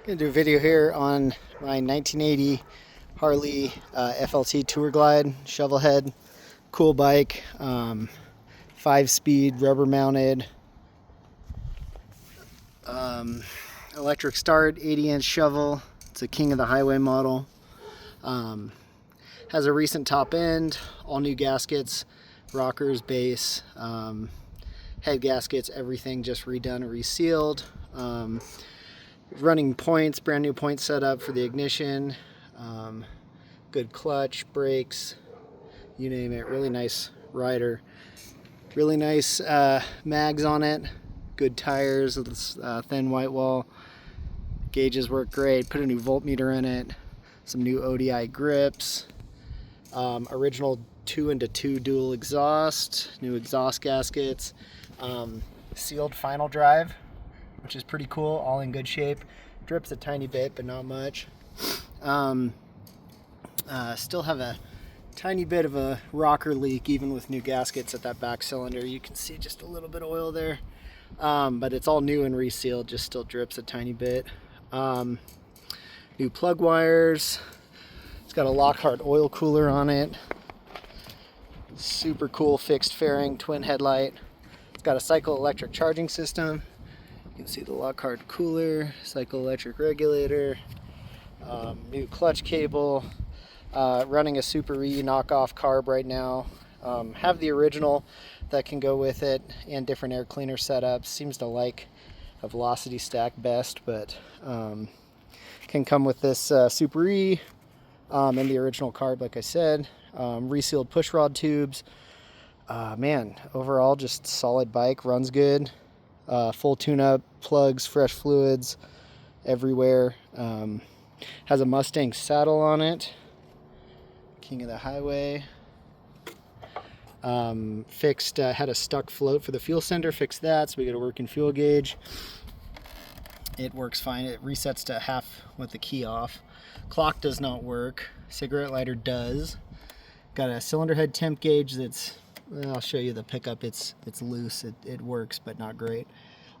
Gonna do a video here on my 1980 Harley FLT Tour Glide Shovelhead. Cool bike, 5-speed, rubber mounted, electric start, 80-inch shovel. It's a king of the highway model. Has a recent top end, all new gaskets, rockers, base, head gaskets, everything just redone and resealed. Running points, brand new point setup for the ignition, good clutch, brakes, you name it. Really nice rider, really nice mags on it, good tires, thin white wall, gauges work great. Put a new voltmeter in it, some new ODI grips, original 2-into-2 dual exhaust, new exhaust gaskets, sealed final drive, which is pretty cool, all in good shape. Drips a tiny bit, but not much. Still have a tiny bit of a rocker leak, even with new gaskets at that back cylinder. You can see just a little bit of oil there, but it's all new and resealed, just still drips a tiny bit. New plug wires. It's got a Lockhart oil cooler on it. Super cool fixed fairing twin headlight. It's got a cycle electric charging system. You can see the Lockhart cooler, cycle electric regulator, new clutch cable, running a Super E knockoff carb right now. Have the original that can go with it and different air cleaner setups. Seems to like a velocity stack best, but can come with this Super E and the original carb, like I said. Resealed push rod tubes. Man, overall just solid bike, runs good. Full tune-up, plugs, fresh fluids everywhere. Has a Mustang saddle on it, king of the highway. Fixed, had a stuck float for the fuel sender, fixed that, so we got a working fuel gauge. It works fine. It resets to half with the key off. Clock does not work. Cigarette lighter does. Got a cylinder head temp gauge that's, I'll show you the pickup. It's loose. It works, but not great.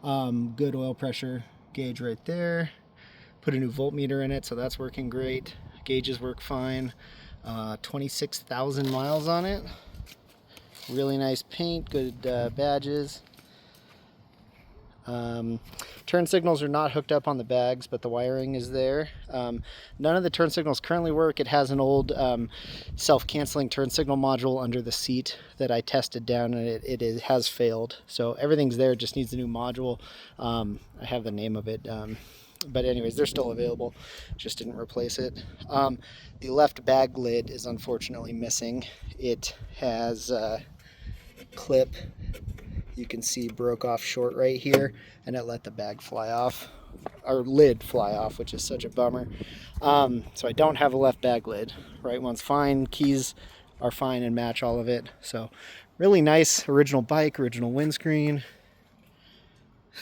Good oil pressure gauge right there. Put a new voltmeter in it, so that's working great. Gauges work fine. 26,000 miles on it. Really nice paint, good badges. Turn signals are not hooked up on the bags, but the wiring is there. None of the turn signals currently work. It has an old self-canceling turn signal module under the seat that I tested down, and it has failed. So everything's there, just needs a new module. I have the name of it. But anyways, they're still available. Just didn't replace it. The left bag lid is unfortunately missing. It has a clip, you can see, broke off short right here, and it let the bag fly off, or lid fly off, which is such a bummer. So I don't have a left bag lid. Right one's fine, keys are fine and match all of it. So really nice original bike, original windscreen.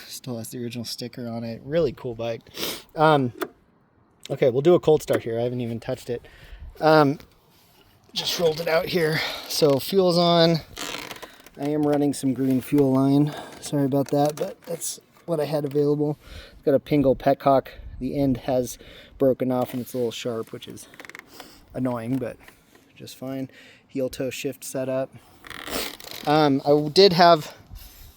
Still has the original sticker on it. Really cool bike. Okay, we'll do a cold start here. I haven't even touched it. Just rolled it out here. So fuel's on. I am running some green fuel line. Sorry about that, but that's what I had available. It's got a Pingle petcock. The end has broken off and it's a little sharp, which is annoying, but just fine. Heel toe shift setup. I did have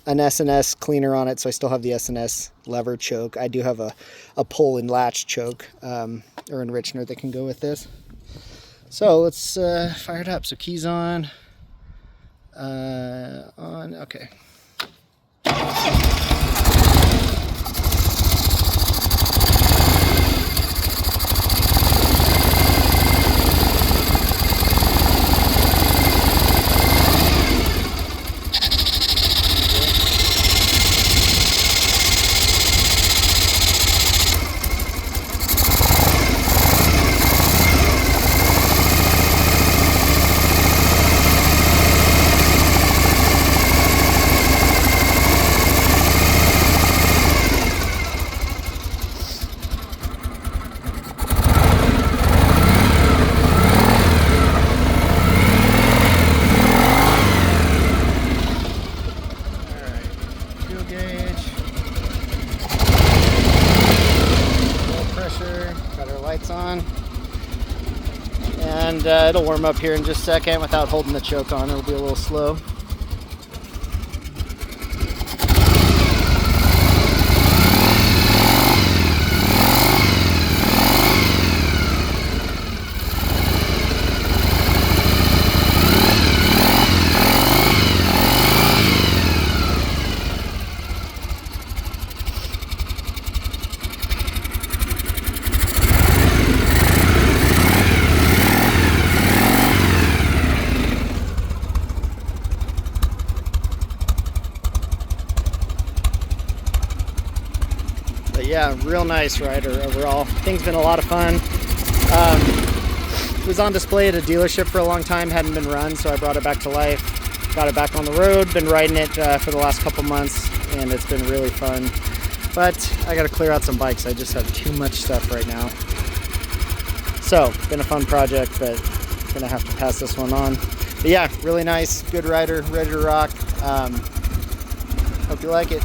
an S&S cleaner on it, so I still have the S&S lever choke. I do have a pull and latch choke or enrichener that can go with this. So let's fire it up. So keys on. Okay. Lights on. And it'll warm up here in just a second without holding the choke on. It'll be a little slow. But yeah, real nice rider overall. Thing's been a lot of fun. It was on display at a dealership for a long time, hadn't been run, so I brought it back to life. Got it back on the road, been riding it for the last couple months, and it's been really fun. But I gotta clear out some bikes. I just have too much stuff right now. So, been a fun project, but gonna have to pass this one on. But yeah, really nice, good rider, ready to rock. Hope you like it.